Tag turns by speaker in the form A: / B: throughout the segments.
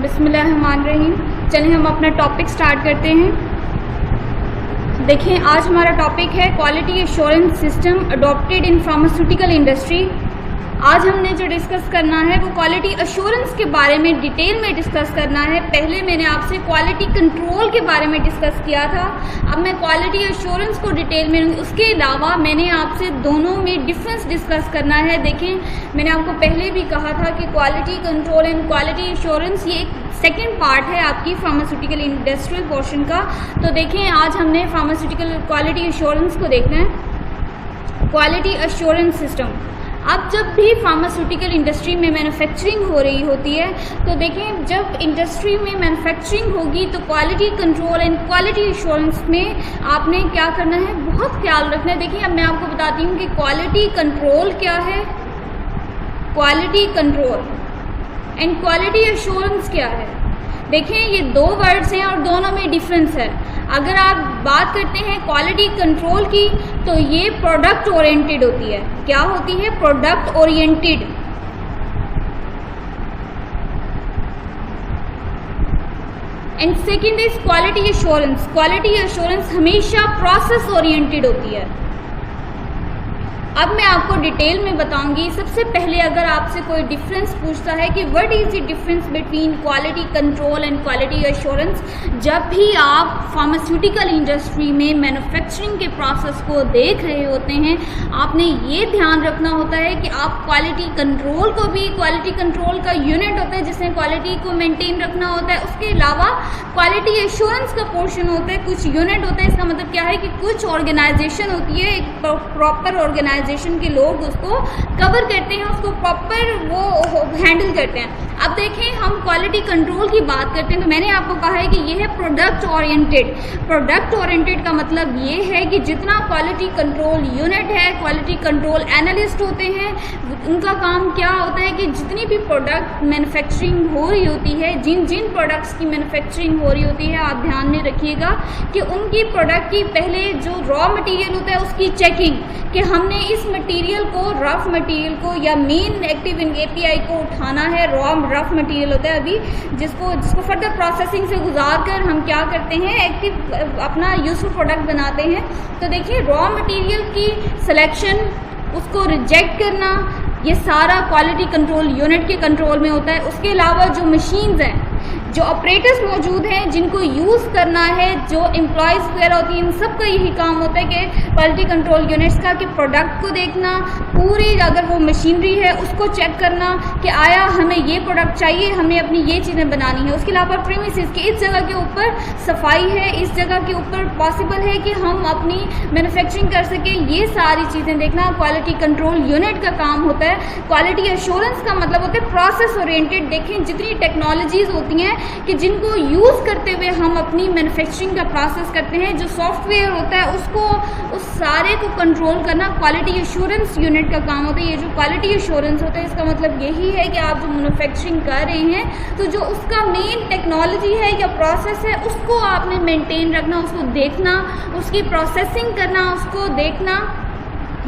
A: बिस्मिल्लाहिर्रहमानिर्रहीम। चलिए हम अपना टॉपिक स्टार्ट करते हैं। देखिए आज हमारा टॉपिक है quality assurance system adopted in pharmaceutical industry. आज हमने जो डिस्कस करना है वो क्वालिटी एश्योरेंस के बारे में डिटेल में डिस्कस करना है। पहले मैंने आपसे क्वालिटी कंट्रोल के बारे में डिस्कस किया था, अब मैं क्वालिटी एश्योरेंस को डिटेल में, उसके अलावा मैंने आपसे दोनों में डिफरेंस डिस्कस करना है। देखें मैंने आपको पहले भी कहा था कि quality control and quality assurance ये एक सेकेंड पार्ट है आपकी फार्मास्यूटिकल इंडस्ट्रियल पोर्शन का। तो देखें आज हमने फार्मास्यूटिकल क्वालिटी एश्योरेंस को देखना है। क्वालिटी एश्योरेंस सिस्टम, अब जब भी फार्मास्यूटिकल इंडस्ट्री में मैन्युफैक्चरिंग हो रही होती है तो देखें जब इंडस्ट्री में मैन्युफैक्चरिंग होगी तो quality control and quality assurance में आपने क्या करना है, बहुत ख्याल रखना है। देखिए अब मैं आपको बताती हूँ कि क्वालिटी कंट्रोल क्या है, quality control and quality assurance क्या है। देखें ये दो वर्ड्स हैं और दोनों में डिफरेंस है। अगर आप बात करते हैं क्वालिटी कंट्रोल की तो ये प्रोडक्ट ओरिएंटेड होती है। क्या होती है? Product oriented. And second is quality assurance. Quality assurance हमेशा प्रोसेस ओरिएंटेड होती है। अब मैं आपको डिटेल में बताऊंगी। सबसे पहले अगर आपसे कोई डिफरेंस पूछता है कि what is the difference between quality control and quality assurance, जब भी आप फार्मास्यूटिकल इंडस्ट्री में मैन्युफैक्चरिंग के प्रोसेस को देख रहे होते हैं आपने ये ध्यान रखना होता है कि आप क्वालिटी कंट्रोल को भी, क्वालिटी कंट्रोल का यूनिट होता है जिसमें क्वालिटी को मेंटेन रखना होता है, उसके अलावा क्वालिटी एश्योरेंस का पोर्शन होता है, कुछ यूनिट होता है। इसका मतलब क्या है कि कुछ ऑर्गेनाइजेशन होती है, एक प्रॉपर ऑर्गेनाइजेशन के लोग उसको कवर करते हैं, उसको प्रॉपर वो हैंडल करते हैं। अब देखें हम क्वालिटी कंट्रोल की बात करते हैं तो मैंने आपको कहा है कि ये है प्रोडक्ट ओरिएंटेड। प्रोडक्ट ओरिएंटेड का मतलब ये है कि जितना क्वालिटी कंट्रोल यूनिट है, क्वालिटी कंट्रोल एनालिस्ट होते हैं, उनका काम क्या होता है कि जितनी भी प्रोडक्ट मैन्युफैक्चरिंग हो रही होती है, जिन जिन प्रोडक्ट्स की मैन्युफैक्चरिंग हो रही होती है, आप ध्यान में रखिएगा कि उनकी प्रोडक्ट की पहले जो रॉ मटेरियल होता है उसकी चेकिंग, कि हमने इस मटेरियल को, रफ मटेरियल को या मेन एक्टिव एपीआई को उठाना है। रफ मटेरियल होता है अभी जिसको फर्दर प्रोसेसिंग से गुजार कर हम क्या करते हैं, एक्टिव अपना यूजफुल प्रोडक्ट बनाते हैं। तो देखिए रॉ मटेरियल की सिलेक्शन, उसको रिजेक्ट करना, ये सारा क्वालिटी कंट्रोल यूनिट के कंट्रोल में होता है। उसके अलावा जो मशीन्स हैं, जो ऑपरेटर्स मौजूद हैं जिनको यूज़ करना है, जो एम्प्लॉयज़ वगैरह होती हैं, इन सब का यही काम होता है कि क्वालिटी कंट्रोल यूनिट्स का, कि प्रोडक्ट को देखना, पूरी अगर वो मशीनरी है उसको चेक करना कि आया हमें ये प्रोडक्ट चाहिए, हमें अपनी ये चीज़ें बनानी है। उसके अलावा प्रीमिसेस की इस जगह के ऊपर सफाई है, इस जगह के ऊपर पॉसिबल है कि हम अपनी मैन्युफैक्चरिंग कर सकें, ये सारी चीज़ें देखना क्वालिटी कंट्रोल यूनिट का काम होता है। क्वालिटी एश्योरेंस का मतलब होता है प्रोसेस ओरिएंटेड। देखें जितनी टेक्नोलॉजीज़ होती हैं कि जिनको यूज़ करते हुए हम अपनी मैन्युफैक्चरिंग का प्रोसेस करते हैं, जो सॉफ्टवेयर होता है उसको, उस सारे को कंट्रोल करना क्वालिटी एश्योरेंस यूनिट का काम होता है। ये जो क्वालिटी एश्योरेंस होता है इसका मतलब यही है कि आप जो मैन्युफैक्चरिंग कर रहे हैं तो जो उसका मेन टेक्नोलॉजी है या प्रोसेस है उसको आपने मेंटेन रखना, उसको देखना, उसकी प्रोसेसिंग करना, उसको देखना,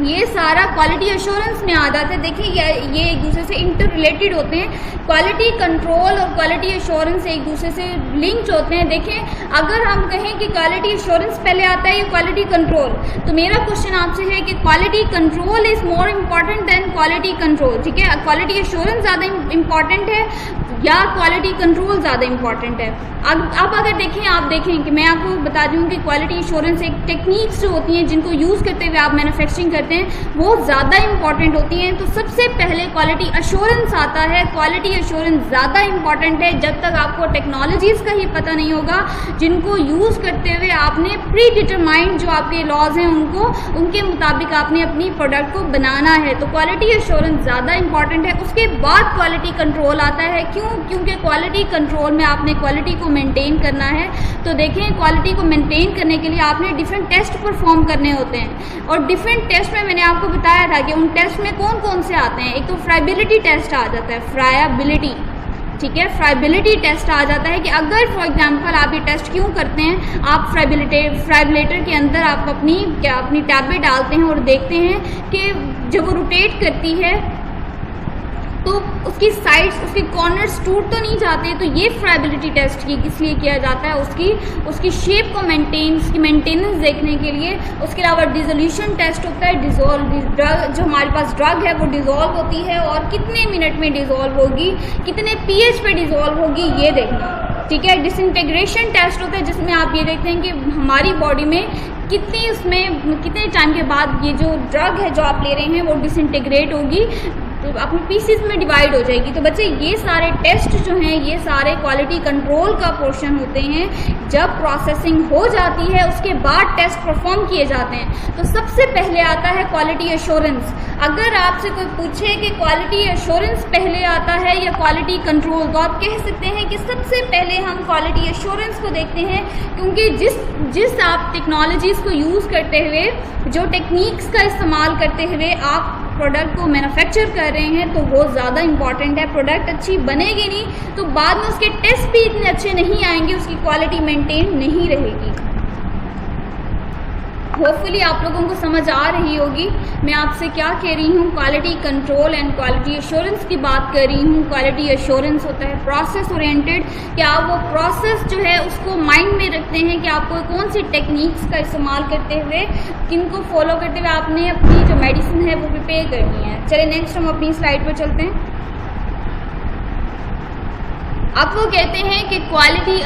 A: ये सारा क्वालिटी एश्योरेंस में आ जाता है। देखिए ये एक दूसरे से इंटर रिलेटेड होते हैं। क्वालिटी कंट्रोल और क्वालिटी एश्योरेंस एक दूसरे से लिंक्ड होते हैं। देखें अगर हम कहें कि क्वालिटी एश्योरेंस पहले आता है या क्वालिटी कंट्रोल, तो मेरा क्वेश्चन आपसे है कि quality control is more important than quality control. ठीक है, क्वालिटी एश्योरेंस ज़्यादा इम्पॉर्टेंट है या क्वालिटी कंट्रोल ज़्यादा इम्पॉर्टेंट है? अब अगर देखें, आप देखें कि मैं आपको बता दूँ कि क्वालिटी एश्योरेंस एक टेक्निक्स जो होती हैं जिनको यूज़ करते हुए आप मैन्युफैक्चरिंग करते हैं वो ज़्यादा इंपॉर्टेंट होती हैं। तो सबसे पहले क्वालिटी एश्योरेंस आता है। क्वालिटी एश्योरेंस ज़्यादा इंपॉर्टेंट है जब तक आपको टेक्नोलॉजीज़ का ही पता नहीं होगा जिनको यूज़ करते हुए आपने प्री डिटरमाइंड जो आपके लॉज हैं उनके मुताबिक आपने अपनी प्रोडक्ट को बनाना है। तो क्वालिटी एश्योरेंस ज़्यादा इंपॉर्टेंट है। उसके बाद क्वालिटी कंट्रोल आता है। क्यों? क्योंकि क्वालिटी कंट्रोल में आपने क्वालिटी को मेंटेन करना है। तो देखें क्वालिटी को मेंटेन करने के लिए आपने डिफरेंट टेस्ट परफॉर्म करने होते हैं और डिफरेंट टेस्ट में मैंने आपको बताया था कि उन टेस्ट में कौन कौन से आते हैं। एक तो फ्राइबिलिटी टेस्ट आ जाता है, फ्रायबिलिटी, ठीक है, फ्राइबिलिटी टेस्ट आ जाता है कि अगर फॉर एग्जांपल आप ये टेस्ट क्यों करते हैं, आप फ्राइबिलेटर के अंदर आप अपनी टैबलेट डालते हैं और देखते हैं कि जब वो रोटेट करती है तो उसकी साइड्स, उसके कॉर्नर्स टूट तो नहीं जाते। तो ये फ्राइबिलिटी टेस्ट इसलिए किया जाता है, उसकी शेप को उसकी मेंटेनेंस देखने के लिए। उसके अलावा डिसोल्यूशन टेस्ट होता है, ड्रग जो हमारे पास ड्रग है वो डिज़ोल्व होती है और कितने मिनट में डिज़ोल्व होगी, कितने pH पे डिज़ोल्व होगी, ये देखना, ठीक है। डिसइंटीग्रेशन टेस्ट होता है जिसमें आप ये देखते हैं कि हमारी बॉडी में कितने टाइम के बाद ये जो ड्रग है जो आप ले रहे हैं वो डिसइंटीग्रेट होगी, तो अपने पीसीस में डिवाइड हो जाएगी। तो बच्चे ये सारे टेस्ट जो हैं ये सारे क्वालिटी कंट्रोल का पोर्शन होते हैं। जब प्रोसेसिंग हो जाती है उसके बाद टेस्ट परफॉर्म किए जाते हैं। तो सबसे पहले आता है क्वालिटी एश्योरेंस। अगर आपसे कोई पूछे कि क्वालिटी एश्योरेंस पहले आता है या क्वालिटी कंट्रोल, तो आप कह सकते हैं कि सबसे पहले हम क्वालिटी एश्योरेंस को देखते हैं, क्योंकि जिस आप टेक्नोलॉजीज़ को यूज़ करते हुए, जो टेक्निक्स का इस्तेमाल करते हुए आप प्रोडक्ट को मैन्युफैक्चर कर रहे हैं तो वो ज़्यादा इंपॉर्टेंट है। प्रोडक्ट अच्छी बनेगी नहीं तो बाद में उसके टेस्ट भी इतने अच्छे नहीं आएंगे, उसकी क्वालिटी मेंटेन नहीं रहेगी। होपफुली आप लोगों को समझ आ रही होगी मैं आपसे क्या कह रही हूँ। Quality control and quality assurance की बात कर रही हूँ। क्वालिटी एश्योरेंस होता है प्रोसेस ओरिएंटेड, कि आप वो प्रोसेस जो है उसको माइंड में रखते हैं कि आपको कौन सी टेक्निक्स का इस्तेमाल करते हुए, किनको फॉलो करते हुए आपने अपनी जो मेडिसिन है वो प्रिपेयर करनी है। चलिए नेक्स्ट हम अपनी स्लाइड पर चलते हैं। अब वो कहते हैं कि quality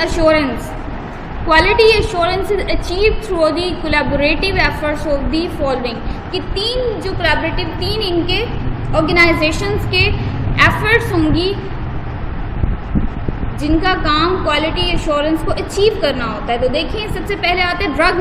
A: assurance is achieve through the collaborative efforts of the following, कि तीन इनके ऑर्गेनाइजेशंस के एफर्ट्स होंगी जिनका काम क्वालिटी एश्योरेंस को अचीव करना होता है। तो देखिए सबसे पहले आते हैं ड्रग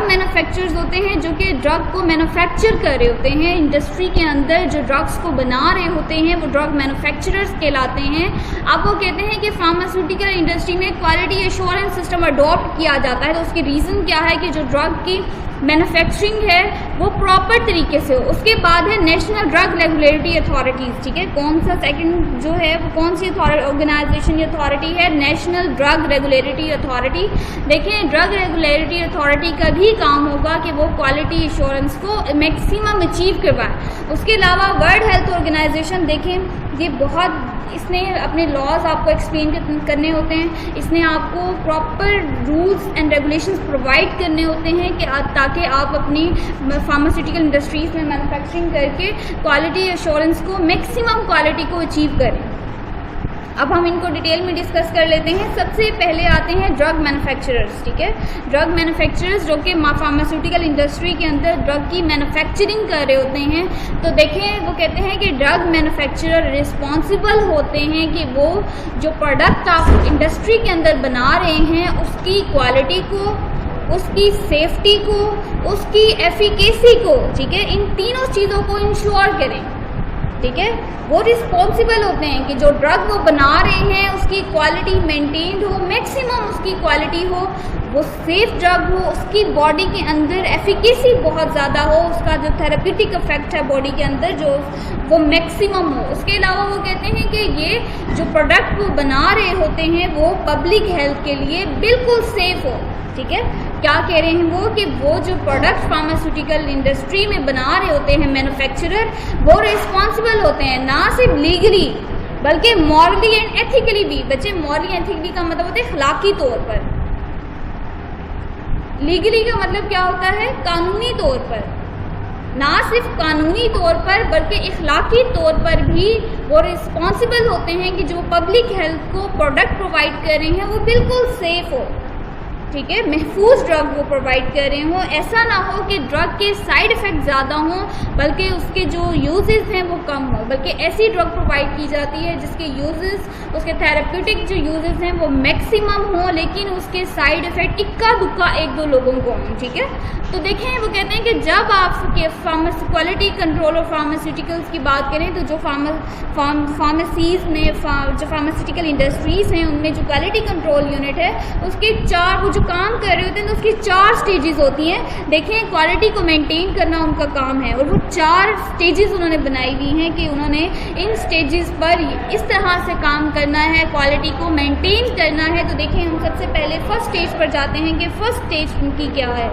A: मैन्युफैक्चरर्स होते हैं जो कि ड्रग को मैन्युफैक्चर कर रहे होते हैं। इंडस्ट्री के अंदर जो ड्रग्स को बना रहे होते हैं वो ड्रग मैन्युफैक्चरर्स कहलाते हैं। अब वो कहते हैं कि फार्मास्यूटिकल इंडस्ट्री में क्वालिटी एश्योरेंस सिस्टम अडॉप्ट किया जाता है। तो उसकी रीज़न क्या है कि जो ड्रग की मैन्युफैक्चरिंग है वो प्रॉपर तरीके से हो। उसके बाद है नेशनल ड्रग रेगुलेटरी अथॉरिटीज़, ठीक है। कौन सा सेकंड जो है वो कौन सी ऑर्गेनाइजेशन या अथॉरिटी है? National drug regulatory authority. देखिए ड्रग रेगुलेटरी अथॉरिटी का भी काम होगा कि वो क्वालिटी एश्योरेंस को मैक्सिमम अचीव करवाए। उसके अलावा वर्ल्ड हेल्थ ऑर्गेनाइजेशन, देखें ये बहुत, इसने अपने लॉज आपको एक्सप्लेन करने होते हैं, इसने आपको proper rules and regulations provide करने होते हैं कि ताकि आप अपनी फार्मास्यूटिकल इंडस्ट्रीज़ में मैन्युफैक्चरिंग करके क्वालिटी एश्योरेंस को, मैक्सिमम क्वालिटी को अचीव करें। अब हम इनको डिटेल में डिस्कस कर लेते हैं। सबसे पहले आते हैं ड्रग मैन्युफैक्चरर्स, ठीक है। ड्रग मैन्युफैक्चरर्स जो कि फार्मास्यूटिकल इंडस्ट्री के अंदर ड्रग की मैन्युफैक्चरिंग कर रहे होते हैं। तो देखें वो कहते हैं कि ड्रग मैन्युफैक्चरर रिस्पॉन्सिबल होते हैं कि वो जो प्रोडक्ट आप इंडस्ट्री के अंदर बना रहे हैं उसकी क्वालिटी को, उसकी सेफ्टी को, उसकी एफिकेसी को, ठीक है, इन तीनों चीज़ों को इंश्योर करें, ठीक है। वो रिस्पॉन्सिबल होते हैं कि जो ड्रग वो बना रहे हैं उसकी क्वालिटी मेंटेन्ड हो, मैक्सिमम उसकी क्वालिटी हो, वो सेफ ड्रग हो, उसकी बॉडी के अंदर एफिकेसी बहुत ज़्यादा हो, उसका जो थेरेप्यूटिक इफेक्ट है बॉडी के अंदर जो वो मैक्सिमम हो। उसके अलावा वो कहते हैं कि ये जो प्रोडक्ट वो बना रहे होते हैं वो पब्लिक हेल्थ के लिए बिल्कुल सेफ हो, ठीक है। क्या कह रहे हैं वो कि वो जो प्रोडक्ट फार्मास्यूटिकल इंडस्ट्री में बना रहे होते हैं मैन्युफैक्चरर, वो रिस्पॉन्सिबल होते हैं ना सिर्फ लीगली बल्कि मॉरली एंड एथिकली भी। बच्चे मॉरली एथिकली का मतलब होता है अखलाकी तौर पर, लीगली का मतलब क्या होता है? कानूनी तौर पर। ना सिर्फ कानूनी तौर पर बल्कि इखलाकी तौर पर भी वो रिस्पॉन्सिबल होते हैं कि जो पब्लिक हेल्थ को प्रोडक्ट प्रोवाइड कर रहे हैं वो बिल्कुल सेफ हो, ठीक है, महफूज ड्रग वो प्रोवाइड कर रहे हों। ऐसा ना हो कि ड्रग के साइड इफ़ेक्ट ज़्यादा हों बल्कि उसके जो यूजेस हैं वो कम हो, बल्कि ऐसी ड्रग प्रोवाइड की जाती है जिसके यूजेस, उसके थेरेप्यूटिक जो यूजेस हैं वो मैक्सिमम हों लेकिन उसके साइड इफ़ेक्ट इक्का दुक्का एक दो लोगों को हों, ठीक है। तो देखें वो कहते हैं कि जब आप क्वालिटी कंट्रोल और फार्मास्यूटिकल्स की बात करें तो जो फार्मेसीज़ में जो फार्मास्यूटिकल इंडस्ट्रीज़ हैं उनमें जो क्वालिटी कंट्रोल यूनिट है उसके चार, वो जो काम कर रहे होते हैं तो उसकी 4 स्टेजेस होती हैं। देखें, क्वालिटी को मेंटेन करना उनका काम है और वो 4 स्टेजेस उन्होंने बनाई हुई हैं कि उन्होंने इन स्टेजेस पर इस तरह से काम करना है, क्वालिटी को मेंटेन करना है। तो देखें, हम सबसे पहले फर्स्ट स्टेज पर जाते हैं कि फर्स्ट स्टेज उनकी क्या है।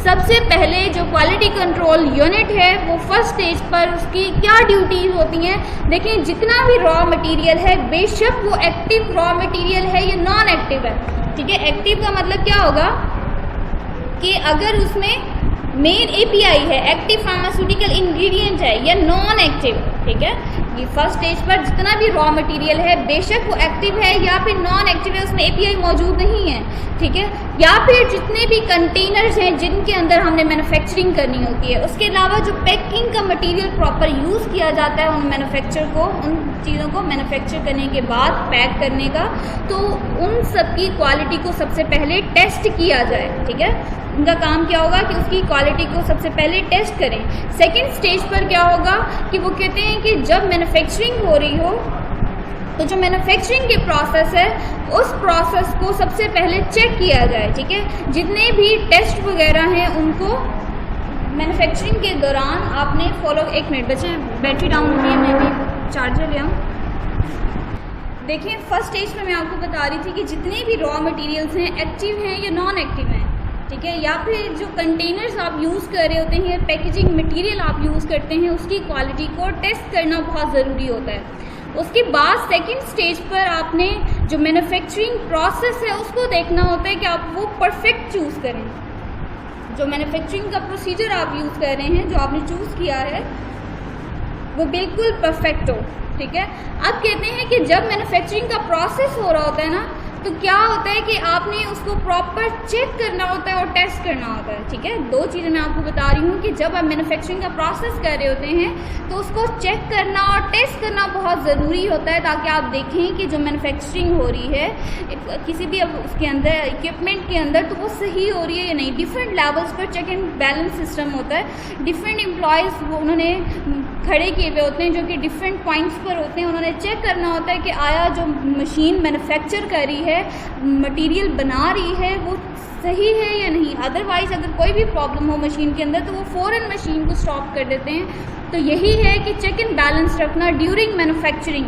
A: सबसे पहले जो क्वालिटी कंट्रोल यूनिट है वो फर्स्ट स्टेज पर उसकी क्या ड्यूटीज होती हैं। देखें, जितना भी रॉ मटेरियल है, बेशक वो एक्टिव रॉ मटेरियल है या नॉन एक्टिव है, ठीक है। एक्टिव का मतलब क्या होगा कि अगर उसमें मेन एपीआई है, एक्टिव फार्मास्यूटिकल इंग्रेडिएंट है, या नॉन एक्टिव, ठीक है। ये फर्स्ट स्टेज पर जितना भी रॉ मटेरियल है, बेशक वो एक्टिव है या फिर नॉन एक्टिव है, उसमें एपीआई मौजूद नहीं है, ठीक है। या फिर जितने भी कंटेनर्स हैं जिनके अंदर हमने मैन्युफैक्चरिंग करनी होती है, उसके अलावा जो पैकिंग का मटेरियल प्रॉपर यूज़ किया जाता है उन मैन्युफैक्चर को, उन चीज़ों को मैन्युफैक्चर करने के बाद पैक करने का, तो उन सब की क्वालिटी को सबसे पहले टेस्ट किया जाए, ठीक है। उनका काम क्या होगा कि उसकी क्वालिटी को सबसे पहले टेस्ट करें। सेकंड स्टेज पर क्या होगा कि वो कहते हैं कि जब मैन्युफैक्चरिंग हो रही हो तो जो मैन्युफैक्चरिंग के प्रोसेस है उस प्रोसेस को सबसे पहले चेक किया जाए, ठीक है। जितने भी टेस्ट वगैरह हैं उनको मैन्युफैक्चरिंग के दौरान आपने फॉलो। 1 मिनट बच्चे, बैटरी डाउन हो रही है, मैं भी चार्जर ले आऊँ। देखिए, फर्स्ट स्टेज में मैं आपको बता रही थी कि जितने भी रॉ मटेरियल्स हैं, एक्टिव हैं या नॉन एक्टिव हैं, ठीक है, या फिर जो कंटेनर्स आप यूज़ कर रहे होते हैं, पैकेजिंग मटेरियल आप यूज़ करते हैं, उसकी क्वालिटी को टेस्ट करना बहुत ज़रूरी होता है। उसके बाद सेकंड स्टेज पर आपने जो मैन्युफैक्चरिंग प्रोसेस है उसको देखना होता है कि आप वो परफेक्ट चूज़ करें। जो मैन्युफैक्चरिंग का प्रोसीजर आप यूज़ कर रहे हैं, जो आपने चूज़ किया है, वो बिल्कुल परफेक्ट हो, ठीक है। अब कहते हैं कि जब मैन्युफैक्चरिंग का प्रोसेस हो रहा होता है ना, तो क्या होता है कि आपने उसको प्रॉपर चेक करना होता है और टेस्ट करना होता है, ठीक है। 2 चीज़ें मैं आपको बता रही हूँ कि जब आप मैन्युफैक्चरिंग का प्रोसेस कर रहे होते हैं तो उसको चेक करना और टेस्ट करना बहुत ज़रूरी होता है, ताकि आप देखें कि जो मैन्युफैक्चरिंग हो रही है किसी भी अब उसके अंदर इक्विपमेंट के अंदर, तो वो सही हो रही है या नहीं। डिफरेंट लेवल्स पर चेक एंड बैलेंस सिस्टम होता है। डिफरेंट एम्प्लॉयज़ वो उन्होंने खड़े किए हुए होते हैं जो कि डिफरेंट पॉइंट्स पर होते हैं। उन्होंने चेक करना होता है कि आया जो मशीन मैन्युफैक्चर कर रही है, मटेरियल बना रही है, वो सही है या नहीं। अदरवाइज़ अगर कोई भी प्रॉब्लम हो मशीन के अंदर तो वो फ़ौरन मशीन को स्टॉप कर देते हैं। तो यही है कि चेक एंड बैलेंस रखना ड्यूरिंग मैन्युफैक्चरिंग।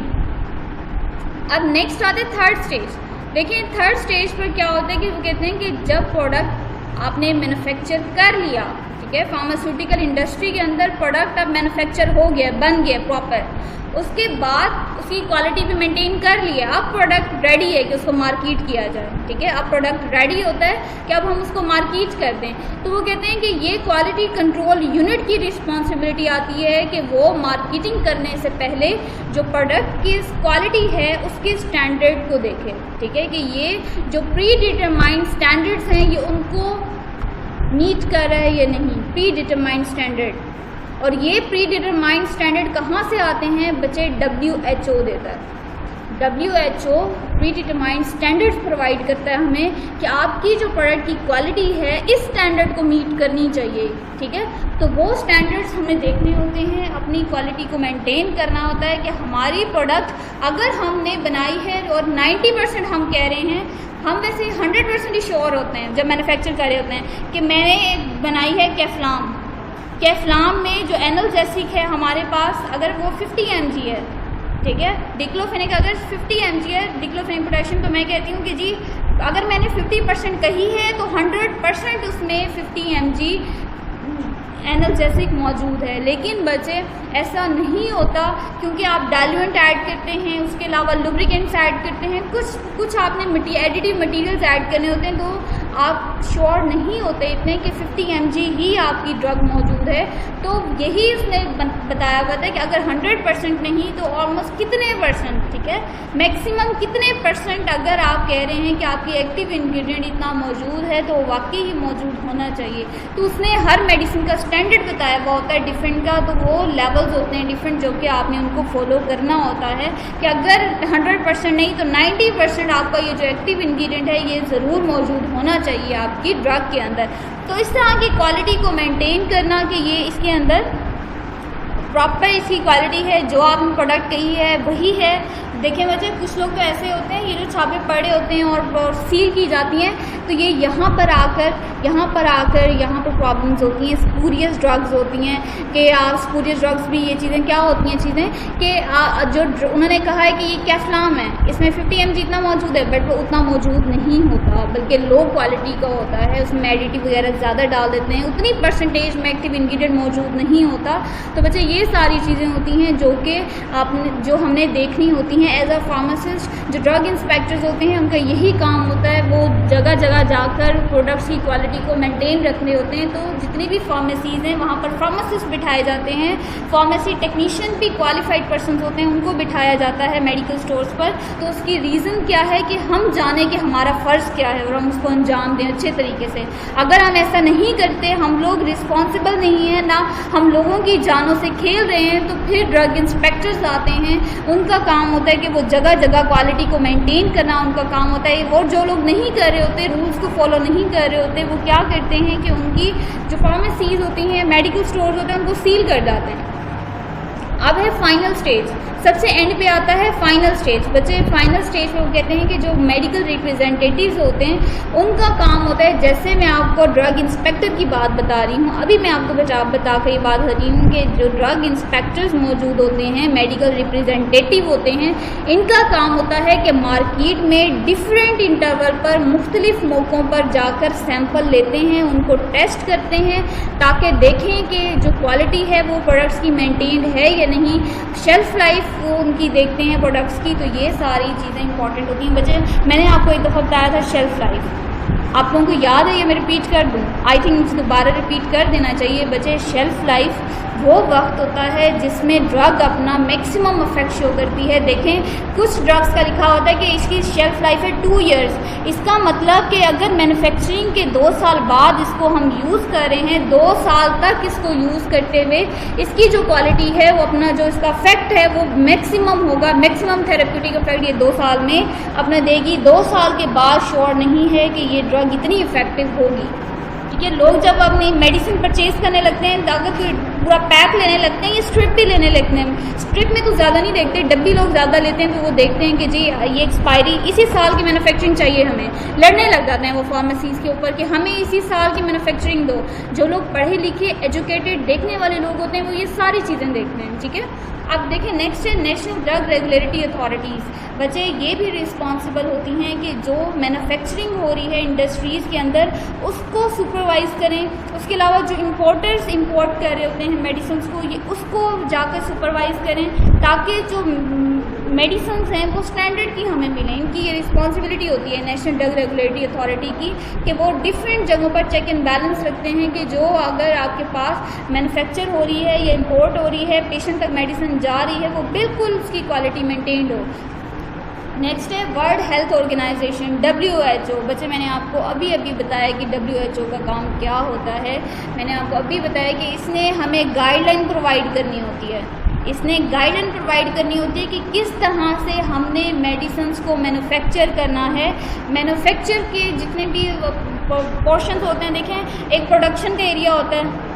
A: अब नेक्स्ट आते हैं थर्ड स्टेज। देखिए, थर्ड स्टेज पर क्या होता है कि वो कहते हैं कि जब प्रोडक्ट आपने मैन्युफैक्चर कर लिया, ठीक है, फार्मास्यूटिकल इंडस्ट्री के अंदर प्रोडक्ट अब मैन्युफैक्चर हो गया, बन गया प्रॉपर, उसके बाद उसकी क्वालिटी भी मेंटेन कर लिया, अब प्रोडक्ट रेडी है कि उसको मार्केट किया जाए, ठीक है। अब प्रोडक्ट रेडी होता है कि अब हम उसको मार्केट कर दें, तो वो कहते हैं कि ये क्वालिटी कंट्रोल यूनिट की रिस्पॉन्सिबिलिटी आती है कि वो मार्केटिंग करने से पहले जो प्रोडक्ट की क्वालिटी है उसके स्टैंडर्ड को देखे, ठीक है, कि ये जो प्री डिटरमाइंड स्टैंडर्ड्स हैं ये उनको मीट कर रहा है या नहीं, प्री डिटरमाइंड स्टैंडर्ड। और ये प्री डिटरमाइंड स्टैंडर्ड कहाँ से आते हैं बच्चे? WHO देता है। WHO pre determined standards provide करता है हमें कि आपकी जो प्रोडक्ट की क्वालिटी है इस स्टैंडर्ड को मीट करनी चाहिए, ठीक है। तो वो स्टैंडर्ड्स हमें देखने होते हैं, अपनी क्वालिटी को मेंटेन करना होता है कि हमारी प्रोडक्ट अगर हमने बनाई है और 90% हम कह रहे हैं, हम वैसे 100% ही श्योर होते हैं जब मैन्युफैक्चर कर रहे होते हैं कि मैंने बनाई है कैफ्लाम में जो एनाल्जेसिक है हमारे पास, अगर वो 50 mg है, ठीक है, डिक्लोफेनेक अगर 50 mg है डिक्लोफेनेक पोटेशियम, तो मैं कहती हूँ कि जी अगर मैंने 50% कही है तो 100% उसमें 50 mg एनाल्जेसिक मौजूद है। लेकिन बच्चे ऐसा नहीं होता, क्योंकि आप डाइल्यूएंट ऐड करते हैं, उसके अलावा लुब्रिकेंट्स ऐड करते हैं, कुछ आपने एडिटिव मटेरियल्स ऐड करने होते हैं, तो आप श्योर नहीं होते इतने कि 50 mg ही आपकी ड्रग मौजूद है। तो यही उसने बताया हुआ था कि अगर 100% नहीं तो ऑलमोस्ट कितने परसेंट, ठीक है, मैक्सिमम कितने परसेंट अगर आप कह रहे हैं कि आपकी एक्टिव इंग्रेडिएंट इतना मौजूद है तो वाकई ही मौजूद होना चाहिए। तो उसने हर मेडिसिन का स्टैंडर्ड बताया हुआ होता है डिफरेंट का, तो वो लेवल्स होते हैं डिफरेंट जो कि आपने उनको फॉलो करना होता है कि अगर 100% नहीं तो 90% आपका ये जो एक्टिव इंग्रेडिएंट है ये ज़रूर मौजूद होना चाहिए आपकी ड्रग के अंदर। तो इस तरह की क्वालिटी को मेंटेन करना कि ये इसके अंदर प्रॉपर इसकी क्वालिटी है, जो आपने प्रोडक्ट कही है वही है, देखिए बच्चे, कुछ लोग तो ऐसे होते हैं, ये जो छापे पड़े होते हैं और सील की जाती हैं, तो ये यहाँ पर प्रॉब्लम्स होती हैं, स्पूरियस ड्रग्स होती हैं कि स्पूरियस ड्रग्स भी ये चीज़ें क्या होती हैं चीज़ें कि जो उन्होंने कहा है कि ये कैफ्लाम है, इसमें 50 mg इतना मौजूद है, बट वो उतना मौजूद नहीं होता, बल्कि लो क्वालिटी का होता है, उसमें एडिटिव वगैरह ज़्यादा डाल देते हैं, उतनी परसेंटेज में एक्टिव इंग्रेडिएंट मौजूद नहीं होता। तो बच्चे ये सारी चीज़ें होती हैं जो हमने देखनी होती हैं एज अ फार्मासिस्ट। जो ड्रग इंस्पेक्टर्स होते हैं उनका यही काम होता है, वो जगह जगह जाकर प्रोडक्ट्स की क्वालिटी को मेंटेन रखने होते हैं। तो जितनी भी फार्मेसीज़ हैं वहाँ पर फार्मासिस्ट बिठाए जाते हैं, फार्मेसी टेक्नीशियन भी क्वालिफाइड पर्सन होते हैं, उनको बिठाया जाता है मेडिकल स्टोर्स पर। तो उसकी रीज़न क्या है कि हम जाने कि हमारा फ़र्ज़ क्या है और हम उसको अंजाम दें अच्छे तरीके से। अगर हम ऐसा नहीं करते, हम लोग रिस्पॉन्सिबल नहीं हैं, ना हम लोगों की जानों से खेल रहे हैं, तो फिर ड्रग इंस्पेक्टर्स आते हैं, उनका काम होता है कि वो जगह जगह क्वालिटी को मेंटेन करना उनका काम होता है। और जो लोग नहीं कर रहे होते, रूल्स को फॉलो नहीं कर रहे होते, वो क्या करते हैं कि उनकी जो फार्मेसीज़ होती हैं, मेडिकल स्टोर्स होते हैं, उनको सील कर जाते हैं। अब है फाइनल स्टेज, सबसे एंड पे आता है फाइनल स्टेज। बच्चे फाइनल स्टेज पे वो कहते हैं कि जो मेडिकल रिप्रेजेंटेटिव्स होते हैं उनका काम होता है, जैसे मैं आपको ड्रग इंस्पेक्टर की बात बता रही हूँ, अभी मैं आपको बता कर ये बात कर रही हूँ कि जो ड्रग इंस्पेक्टर्स मौजूद होते हैं, मेडिकल रिप्रेजेंटेटिव होते हैं, इनका काम होता है कि मार्केट में डिफरेंट इंटरवल पर मुख्तलिफ मौक़ों पर जाकर सैंपल लेते हैं, उनको टेस्ट करते हैं ताकि देखें कि जो क्वालिटी है वो प्रोडक्ट्स की मेंटेन है या नहीं, शेल्फ लाइफ वो उनकी देखते हैं प्रोडक्ट्स की। तो ये सारी चीज़ें इंपॉर्टेंट होती हैं। बच्चे, मैंने आपको एक दफ़ा बताया था शेल्फ लाइफ, आप लोगों को याद है? ये मैं रिपीट कर दूँ, आई थिंक मुझे दोबारा रिपीट कर देना चाहिए। बच्चे, शेल्फ लाइफ वो वक्त होता है जिसमें ड्रग अपना मैक्सिमम इफेक्ट शो करती है। देखें, कुछ ड्रग्स का लिखा होता है कि इसकी शेल्फ लाइफ है 2 years। इसका मतलब कि अगर मैन्युफैक्चरिंग के 2 साल बाद इसको हम यूज़ कर रहे हैं, 2 साल तक इसको यूज़ करते हुए इसकी जो क्वालिटी है वो अपना जो इसका इफेक्ट है वो मैक्सिमम होगा, मैक्सिमम थेरेप्यूटिक इफेक्ट ये 2 साल में अपना देगी। 2 साल के बाद श्योर नहीं है कि ये ड्रग इतनी इफेक्टिव होगी। ठीक है, लोग जब अपनी मेडिसिन परचेज करने लगते हैं, अगर कोई पूरा पैक लेने लगते हैं, ये स्ट्रिप भी लेने लगते हैं। स्ट्रिप में तो ज़्यादा नहीं देखते, डब्बी लोग ज़्यादा लेते हैं, तो वो देखते हैं कि जी ये एक्सपायरी इसी साल की मैन्युफैक्चरिंग चाहिए, हमें लड़ने लग जाते हैं वो फार्मेसीज़ के ऊपर कि हमें इसी साल की मैन्युफैक्चरिंग दो। जो लोग पढ़े लिखे एजुकेटेड देखने वाले लोग होते हैं वो ये सारी चीज़ें देखते हैं। ठीक है, अब देखिए नेक्स्ट है नेशनल ड्रग रेगुलेटरी अथॉरिटीज़। बच्चे, ये भी रिस्पॉन्सिबल होती हैं कि जो मैन्युफैक्चरिंग हो रही है इंडस्ट्रीज़ के अंदर उसको सुपरवाइज़ करें। उसके अलावा जो इंपोर्टर्स इंपोर्ट कर रहे होते हैं मेडिसिन को, ये उसको जाकर सुपरवाइज़ करें ताकि जो मेडिसिन हैं वो स्टैंडर्ड की हमें मिलें। इनकी ये रिस्पॉन्सिबिलिटी होती है नेशनल ड्रग रेगुलेटरी अथॉरिटी की कि वो डिफरेंट जगहों पर चेक एंड बैलेंस रखते हैं कि जो अगर आपके पास मैन्युफैक्चर हो रही है या इंपोर्ट हो रही है, पेशेंट तक मेडिसिन जा रही है, वो बिल्कुल उसकी क्वालिटी मेंटेन्ड हो। नेक्स्ट है वर्ल्ड हेल्थ ऑर्गेनाइजेशन, WHO। बच्चे, मैंने आपको अभी बताया कि WHO का काम क्या होता है। मैंने आपको अभी बताया कि इसने हमें गाइडलाइन प्रोवाइड करनी होती है, इसने गाइडलाइन प्रोवाइड करनी होती है कि किस तरह से हमने मेडिसिन्स को मैन्युफैक्चर करना है। मैन्युफैक्चर के जितने भी पोर्शंस होते हैं, देखें, एक प्रोडक्शन का एरिया होता है,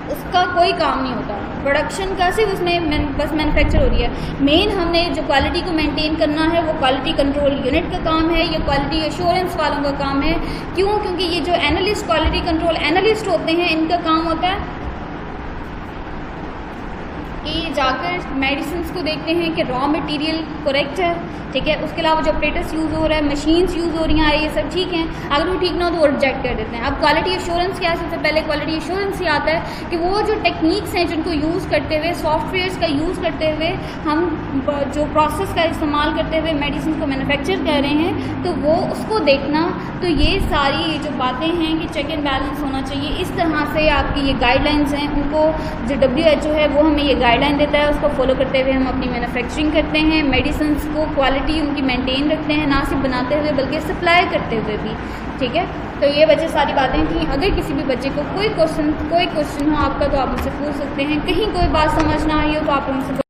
A: उसका कोई काम नहीं होता, प्रोडक्शन का सिर्फ उसमें बस मैन्युफैक्चर हो रही है। मेन हमने जो क्वालिटी को मेंटेन करना है वो क्वालिटी कंट्रोल यूनिट का काम है, ये क्वालिटी एश्योरेंस वालों का काम है। क्यों? क्योंकि ये जो एनालिस्ट, क्वालिटी कंट्रोल एनालिस्ट होते हैं, इनका काम होता है कि जाकर मेडिसिन्स को देखते हैं कि रॉ मटेरियल करेक्ट है, ठीक है। उसके अलावा जो अपरेटस यूज़ हो रहा है, मशीन्स यूज़ हो रही हैं, ये सब ठीक हैं। अगर वो ठीक ना हो तो वो रिजेक्ट कर देते हैं। अब क्वालिटी एश्योरेंस क्या है? सबसे पहले क्वालिटी एश्योरेंस ही आता है कि वो जो टेक्निक्स हैं जिनको यूज़ करते हुए, सॉफ्टवेयर्स का यूज़ करते हुए हम जो प्रोसेस का इस्तेमाल करते हुए मेडिसिन को मैन्युफैक्चर कर रहे हैं, तो वो उसको देखना। तो ये सारी जो बातें हैं कि चेक एंड बैलेंस होना चाहिए। इस तरह से आपकी ये गाइडलाइंस हैं, उनको जो WHO है वो हमें ये गाइडलाइन देता है, उसको फॉलो करते हुए हम अपनी मैन्युफैक्चरिंग करते हैं, मेडिसिन को क्वालिटी उनकी मेंटेन रखते हैं, ना सिर्फ बनाते हुए बल्कि सप्लाई करते हुए भी, ठीक है। तो ये बच्चे सारी बातें थी। अगर किसी भी बच्चे को कोई क्वेश्चन हो आपका तो आप मुझसे पूछ सकते हैं। कहीं कोई बात समझ ना आई हो तो आप मुझसे